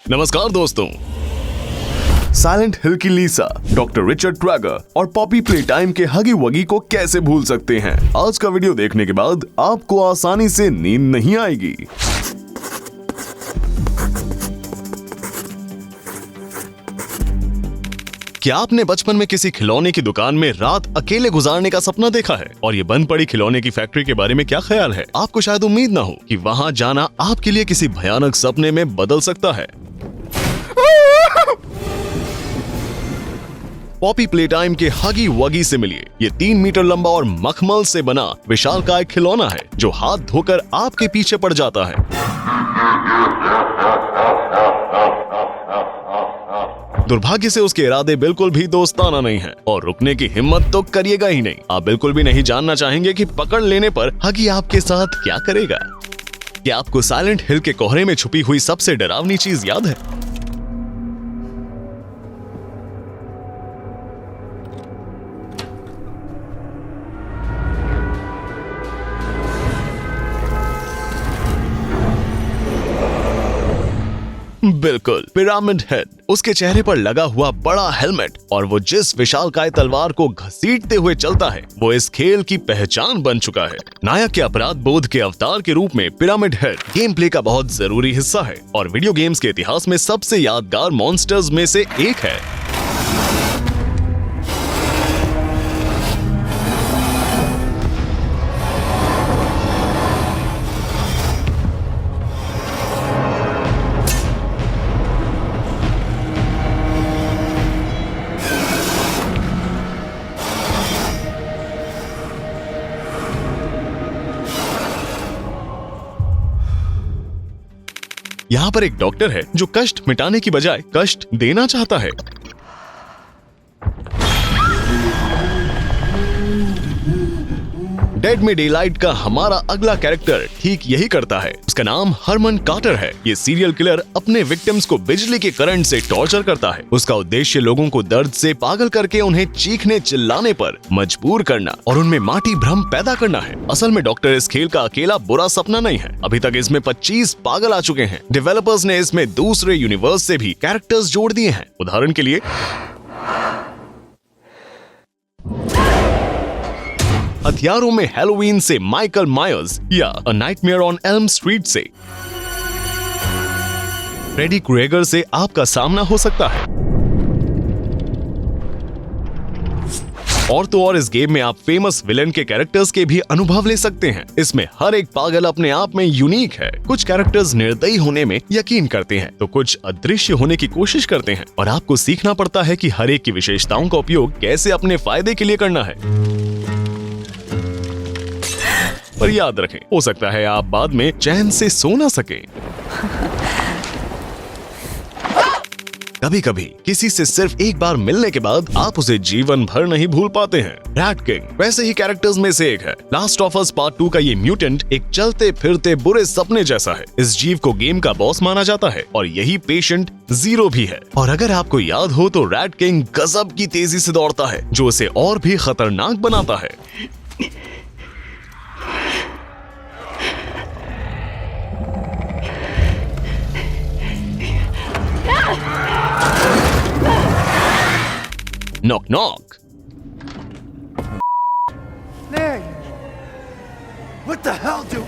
नमस्कार दोस्तों। साइलेंट हिल की लीसा, डॉक्टर रिचर्ड ट्रैगर और पॉपी प्लेटाइम के हगी वगी को कैसे भूल सकते हैं? आज का वीडियो देखने के बाद आपको आसानी से नींद नहीं आएगी। क्या आपने बचपन में किसी खिलौने की दुकान में रात अकेले गुजारने का सपना देखा है? और ये बंद पड़ी खिलौने की फैक्ट्री के बारे में क्या ख्याल है? आपको शायद उम्मीद ना हो कि वहाँ जाना आपके लिए किसी भयानक सपने में बदल सकता है। पॉपी प्लेटाइम के हगी वगी से मिलिए। ये 3 मीटर लंबा और मखमल से बना विशालकाय खिलौना है जो हाथ धोकर आपके पीछे पड़ जाता है। दुर्भाग्य से उसके इरादे बिल्कुल भी दोस्ताना नहीं है और रुकने की हिम्मत तो करिएगा ही नहीं। आप बिल्कुल भी नहीं जानना चाहेंगे कि पकड़ लेने पर हगी आपके साथ क्या करेगा। क्या आपको साइलेंट हिल के कोहरे में छुपी हुई सबसे डरावनी चीज याद है? बिल्कुल, पिरामिड हेड। उसके चेहरे पर लगा हुआ बड़ा हेलमेट और वो जिस विशालकाय तलवार को घसीटते हुए चलता है वो इस खेल की पहचान बन चुका है। नायक के अपराध बोध के अवतार के रूप में पिरामिड हेड गेम प्ले का बहुत जरूरी हिस्सा है और वीडियो गेम्स के इतिहास में सबसे यादगार मॉन्स्टर्स में से एक है। यहाँ पर एक डॉक्टर है जो कष्ट मिटाने की बजाय कष्ट देना चाहता है। डेड में डेलाइट का हमारा अगला कैरेक्टर ठीक यही करता है। उसका नाम हरमन कार्टर है। ये सीरियल किलर अपने विक्टिम्स को बिजली के करंट से टॉर्चर करता है। उसका उद्देश्य लोगों को दर्द से पागल करके उन्हें चीखने चिल्लाने पर मजबूर करना और उनमें माटी भ्रम पैदा करना है। असल में डॉक्टर इस खेल का अकेला बुरा सपना नहीं है। अभी तक इसमें 25 पागल आ चुके हैं। डेवलपर्स ने इसमें दूसरे यूनिवर्स से भी कैरेक्टर्स जोड़ दिए हैं। उदाहरण के लिए हथियारों में हैलोवीन से माइकल मायर्स या a nightmare on Elm street से फ्रेडी क्रूएगर से आपका सामना हो सकता है। और तो और इस गेम में आप फेमस विलेन के कैरेक्टर्स के भी अनुभव ले सकते हैं। इसमें हर एक पागल अपने आप में यूनिक है। कुछ कैरेक्टर्स निर्दयी होने में यकीन करते हैं तो कुछ अदृश्य होने की कोशिश करते हैं और आपको सीखना पड़ता है कि हर एक की विशेषताओं का उपयोग कैसे अपने फायदे के लिए करना है। पर याद रखें, हो सकता है आप बाद में चैन से सो ना सके। कभी कभी किसी से सिर्फ एक बार मिलने के बाद आप उसे जीवन भर नहीं भूल पाते हैं। रैट किंग वैसे ही कैरेक्टर्स में से एक है। लास्ट ऑफ अस पार्ट 2 का ये म्यूटेंट एक चलते फिरते बुरे सपने जैसा है। इस जीव को गेम का बॉस माना जाता है और यही पेशेंट जीरो भी है। और अगर आपको याद हो तो रैट किंग गजब की तेजी से दौड़ता है जो उसे और भी खतरनाक बनाता है। Knock knock. There you. What the hell do?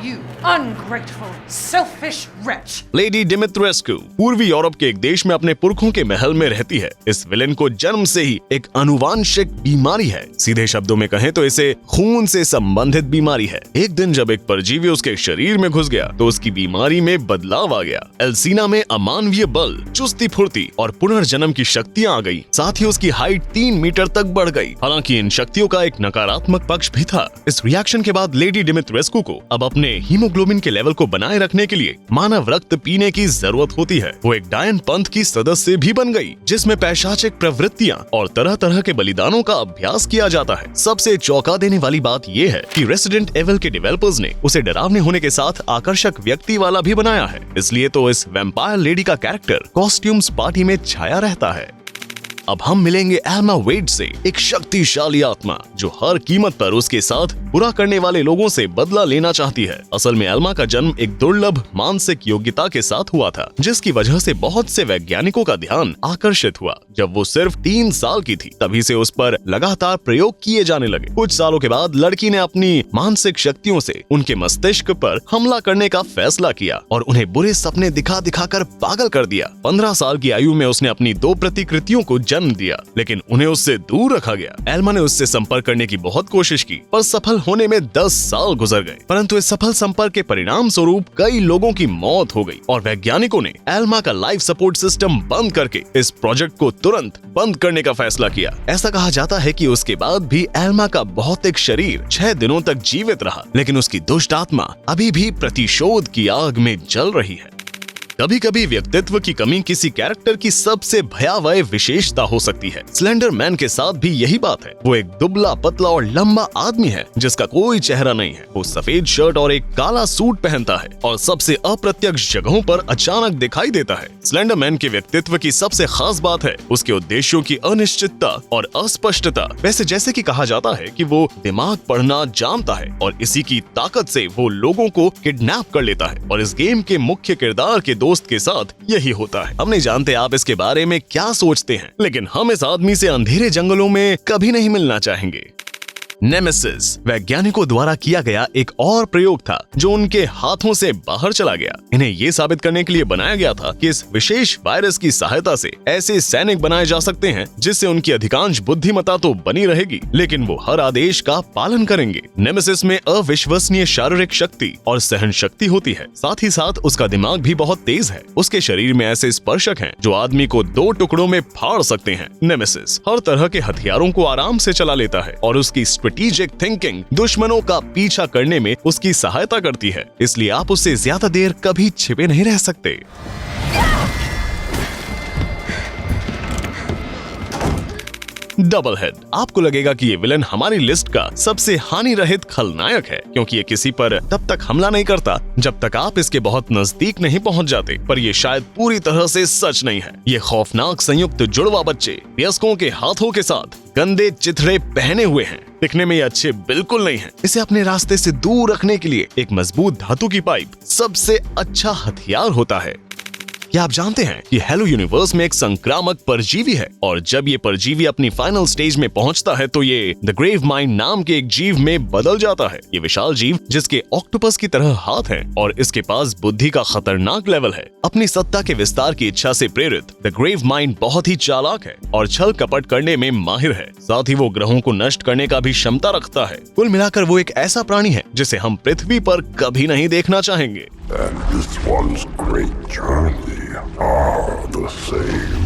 You ungrateful, selfish wretch! Lady Dimitrescu पूर्वी यूरोप के एक देश में अपने पुरखों के महल में रहती है। इस विलेन को जन्म से ही एक आनुवांशिक बीमारी है। सीधे शब्दों में कहें तो इसे खून से संबंधित बीमारी है। एक दिन जब एक परजीवी उसके शरीर में घुस गया तो उसकी बीमारी में बदलाव आ गया। एल्सीना में अमानवीय बल, चुस्ती फुर्ती और पुनर्जन्म की शक्तियां आ गई। साथ ही उसकी हाइट 3 मीटर तक बढ़ गई। हालांकि इन शक्तियों का एक नकारात्मक पक्ष भी था। इस रिएक्शन के बाद लेडी डिमित्रेस्कू को अब अपने हीमोग्लोबिन के लेवल को बनाए रखने के लिए मानव रक्त पीने की जरूरत होती है। वो एक डायन पंथ की सदस्य भी बन गई जिसमें पैशाचिक प्रवृत्तियां और तरह तरह के बलिदानों का अभ्यास किया जाता है। सबसे चौंका देने वाली बात ये है कि रेसिडेंट एविल के डेवलपर्स ने उसे डरावने होने के साथ आकर्षक व्यक्ति वाला भी बनाया है। इसलिए तो इस वैम्पायर लेडी का कैरेक्टर कॉस्ट्यूम्स पार्टी में छाया रहता है। अब हम मिलेंगे एल्मा वेड से, एक शक्तिशाली आत्मा जो हर कीमत पर उसके साथ बुरा करने वाले लोगों से बदला लेना चाहती है। असल में एल्मा का जन्म एक दुर्लभ मानसिक योग्यता के साथ हुआ था, जिसकी वजह से बहुत से वैज्ञानिकों का ध्यान आकर्षित हुआ। जब वो सिर्फ 3 साल की थी तभी से उस पर लगातार प्रयोग किए जाने लगे। कुछ सालों के बाद लड़की ने अपनी मानसिक शक्तियों से उनके मस्तिष्क पर हमला करने का फैसला किया और उन्हें बुरे सपने दिखा दिखाकर पागल कर दिया। 15 साल की आयु में उसने अपनी 2 प्रतिकृतियों को जन्म दिया, लेकिन उन्हें उससे दूर रखा गया। एल्मा ने उससे संपर्क करने की बहुत कोशिश की, पर सफल होने में 10 साल गुजर गए। परंतु इस सफल संपर्क के परिणाम स्वरूप कई लोगों की मौत हो गई और वैज्ञानिकों ने एल्मा का लाइफ सपोर्ट सिस्टम बंद करके इस प्रोजेक्ट को तुरंत बंद करने का फैसला किया। ऐसा कहा जाता है कि उसके बाद भी एल्मा का भौतिक शरीर 6 दिनों तक जीवित रहा, लेकिन उसकी दुष्ट आत्मा अभी भी प्रतिशोध की आग में जल रही है। कभी कभी व्यक्तित्व की कमी किसी कैरेक्टर की सबसे भयावह विशेषता हो सकती है। स्लेंडर मैन के साथ भी यही बात है। वो एक दुबला पतला और लंबा आदमी है जिसका कोई चेहरा नहीं है। वो सफेद शर्ट और एक काला सूट पहनता है और सबसे अप्रत्यक्ष जगहों पर अचानक दिखाई देता है। स्लेंडर मैन के व्यक्तित्व की सबसे खास बात है उसके उद्देश्यों की अनिश्चितता और अस्पष्टता। वैसे जैसे कि कहा जाता है कि वो दिमाग पढ़ना जानता है और इसी की ताकत से वो लोगों को किडनैप कर लेता है और इस गेम के मुख्य किरदार के दोस्त के साथ यही होता है। हम नहीं जानते आप इसके बारे में क्या सोचते हैं, लेकिन हम इस आदमी से अंधेरे जंगलों में कभी नहीं मिलना चाहेंगे। नेमेसिस वैज्ञानिकों द्वारा किया गया एक और प्रयोग था जो उनके हाथों से बाहर चला गया। इन्हें ये साबित करने के लिए बनाया गया था कि इस विशेष वायरस की सहायता से ऐसे सैनिक बनाए जा सकते हैं जिससे उनकी अधिकांश बुद्धिमत्ता तो बनी रहेगी, लेकिन वो हर आदेश का पालन करेंगे। नेमेसिस में अविश्वसनीय शारीरिक शक्ति और सहन शक्ति होती है, साथ ही साथ उसका दिमाग भी बहुत तेज है। उसके शरीर में ऐसे स्पर्शक हैं जो आदमी को 2 टुकड़ों में फाड़ सकते हैं। नेमेसिस हर तरह के हथियारों को आराम से चला लेता है और उसकी स्ट्रेटेजिक थिंकिंग दुश्मनों का पीछा करने में उसकी सहायता करती है, इसलिए आप उससे ज्यादा देर कभी छिपे नहीं रह सकते। Double head. आपको लगेगा कि ये विलन हमारी लिस्ट का सबसे हानि रहित खलनायक है, क्योंकि ये किसी पर तब तक हमला नहीं करता जब तक आप इसके बहुत नजदीक नहीं पहुंच जाते। पर ये शायद पूरी तरह से सच नहीं है। ये खौफनाक संयुक्त जुड़वा बच्चे वयस्कों के हाथों के साथ गंदे चिथड़े पहने हुए हैं। दिखने में ये अच्छे बिल्कुल नहीं है। इसे अपने रास्ते से दूर रखने के लिए एक मजबूत धातु की पाइप सबसे अच्छा हथियार होता है। क्या आप जानते हैं कि हेलो यूनिवर्स में एक संक्रामक परजीवी है और जब ये परजीवी अपनी फाइनल स्टेज में पहुंचता है तो ये द ग्रेव माइंड नाम के एक जीव में बदल जाता है। ये विशाल जीव जिसके ऑक्टोपस की तरह हाथ हैं और इसके पास बुद्धि का खतरनाक लेवल है। अपनी सत्ता के विस्तार की इच्छा से प्रेरित द ग्रेव माइंड बहुत ही चालाक है और छल कपट करने में माहिर है। साथ ही वो ग्रहों को नष्ट करने का भी क्षमता रखता है। कुल मिलाकर वो एक ऐसा प्राणी है जिसे हम पृथ्वी पर कभी नहीं देखना चाहेंगे। And this one's great journey are the same.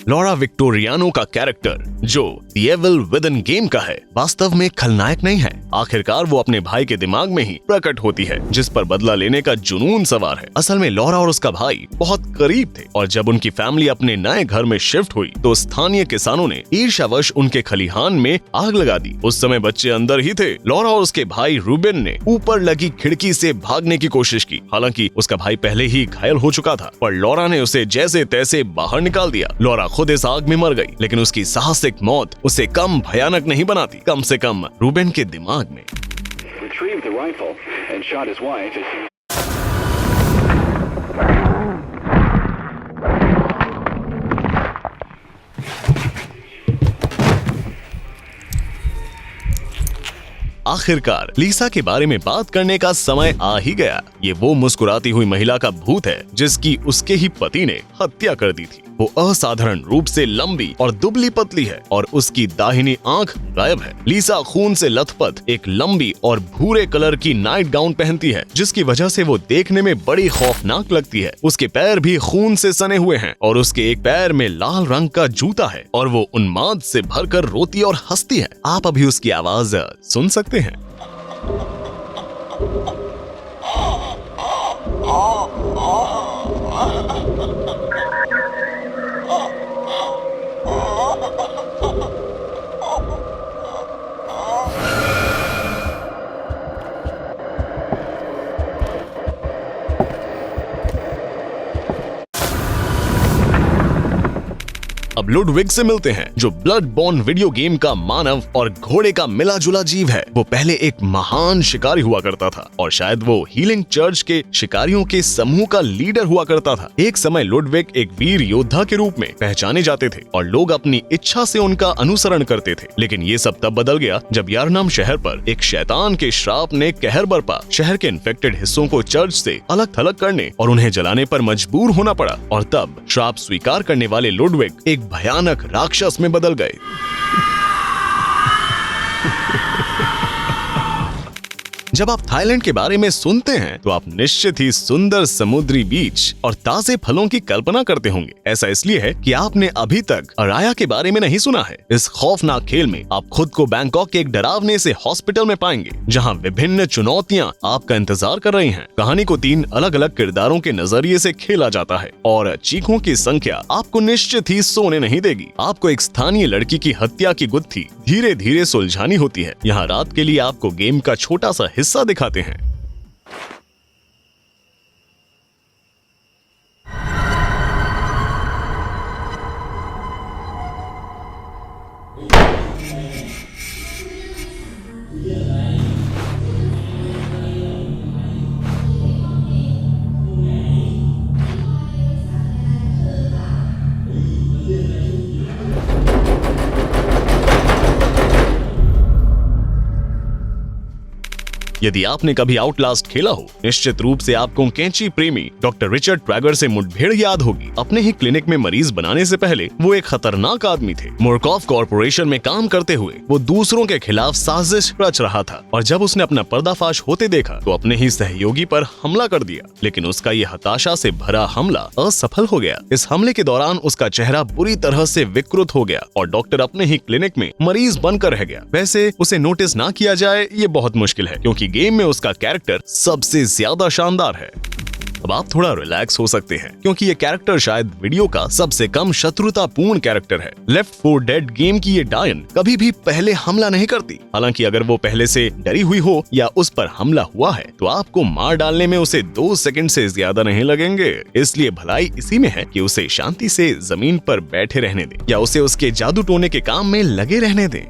Laura Victoriano का कैरेक्टर जो द एविल विदिन गेम का है वास्तव में खलनायक नहीं है। आखिरकार वो अपने भाई के दिमाग में ही प्रकट होती है जिस पर बदला लेने का जुनून सवार है। असल में लॉरा और उसका भाई बहुत करीब थे और जब उनकी फैमिली अपने नए घर में शिफ्ट हुई तो स्थानीय किसानों ने ईर्ष्यावश उनके खलिहान में आग लगा दी। उस समय बच्चे अंदर ही थे। लॉरा और उसके भाई रूबेन ने ऊपर लगी खिड़की से भागने की कोशिश की। हालांकि उसका भाई पहले ही घायल हो चुका था, पर लॉरा ने उसे जैसे तैसे बाहर निकाल दिया। लॉरा खुद इस आग में मर गई, लेकिन उसकी साहसिक मौत उसे कम भयानक नहीं बनाती, कम से कम रूबेन के दिमाग में। Retrieved the rifle and shot his wife as she आखिरकार लीसा के बारे में बात करने का समय आ ही गया। ये वो मुस्कुराती हुई महिला का भूत है जिसकी उसके ही पति ने हत्या कर दी थी। वो असाधारण रूप से लंबी और दुबली पतली है और उसकी दाहिनी आंख गायब है। लीसा खून से लथपथ एक लंबी और भूरे कलर की नाइट गाउन पहनती है जिसकी वजह से वो देखने में बड़ी खौफनाक लगती है। उसके पैर भी खून से सने हुए हैं और उसके एक पैर में लाल रंग का जूता है और वो उन्माद से भरकर रोती और हंसती है। आप अभी उसकी आवाज सुन सकते हैं। अब लुडविग से मिलते हैं, जो ब्लड बॉर्न वीडियो गेम का मानव और घोड़े का मिला जुला जीव है। वो पहले एक महान शिकारी हुआ करता था और शायद वो हीलिंग चर्च के शिकारियों के समूह का लीडर हुआ करता था। एक समय लुडविग एक वीर योद्धा के रूप में पहचाने जाते थे और लोग अपनी इच्छा से उनका अनुसरण करते थे। लेकिन ये सब तब बदल गया जब यारनाम शहर पर एक शैतान के श्राप ने कहर बरपा। शहर के इन्फेक्टेड हिस्सों को चर्च से अलग थलग करने और उन्हें जलाने पर मजबूर होना पड़ा और तब श्राप स्वीकार करने वाले लुडविग एक भयानक राक्षस में बदल गए। जब आप थाईलैंड के बारे में सुनते हैं तो आप निश्चित ही सुंदर समुद्री बीच और ताजे फलों की कल्पना करते होंगे। ऐसा इसलिए है कि आपने अभी तक अराया के बारे में नहीं सुना है। इस खौफनाक खेल में आप खुद को बैंकॉक के एक डरावने से हॉस्पिटल में पाएंगे, जहां विभिन्न चुनौतियां आपका इंतजार कर रही हैं। कहानी को 3 अलग अलग किरदारों के नजरिए से खेला जाता है और चीखों की संख्या आपको निश्चित ही सोने नहीं देगी। आपको एक स्थानीय लड़की की हत्या की गुत्थी धीरे धीरे सुलझानी होती है। यहाँ रात के लिए आपको गेम का छोटा सा हिस्सा दिखाते हैं। यदि आपने कभी आउटलास्ट खेला हो, निश्चित रूप से आपको कैंची प्रेमी डॉक्टर रिचर्ड ट्रैगर से मुठभेड़ याद होगी। अपने ही क्लिनिक में मरीज बनाने से पहले वो एक खतरनाक आदमी थे। मुरकॉफ कॉर्पोरेशन में काम करते हुए वो दूसरों के खिलाफ साजिश रच रहा था और जब उसने अपना पर्दाफाश होते देखा तो अपने ही सहयोगी पर हमला कर दिया। लेकिन उसका ये हताशा से भरा हमला असफल हो गया। इस हमले के दौरान उसका चेहरा बुरी तरह से विकृत हो गया और डॉक्टर अपने ही क्लिनिक में मरीज बनकर रह गया। वैसे उसे नोटिस ना किया जाए ये बहुत मुश्किल है, क्योंकि गेम में उसका कैरेक्टर सबसे ज्यादा शानदार है। अब आप थोड़ा रिलैक्स हो सकते हैं, क्योंकि ये कैरेक्टर शायद वीडियो का सबसे कम शत्रुतापूर्ण कैरेक्टर है। लेफ्ट 4 डेड गेम की ये डायन कभी भी पहले हमला नहीं करती। हालांकि अगर वो पहले से डरी हुई हो या उस पर हमला हुआ है तो आपको मार डालने में उसे 2 सेकंड से ज्यादा नहीं लगेंगे। इसलिए भलाई इसी में है कि उसे शांति से जमीन पर बैठे रहने दें या उसे उसके जादू टोने के काम में लगे रहने दें।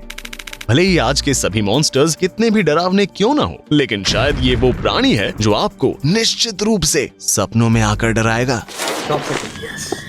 भले ही आज के सभी मॉन्स्टर्स कितने भी डरावने क्यों ना हो, लेकिन शायद ये वो प्राणी है जो आपको निश्चित रूप से सपनों में आकर डराएगा। Stop thinking, yes.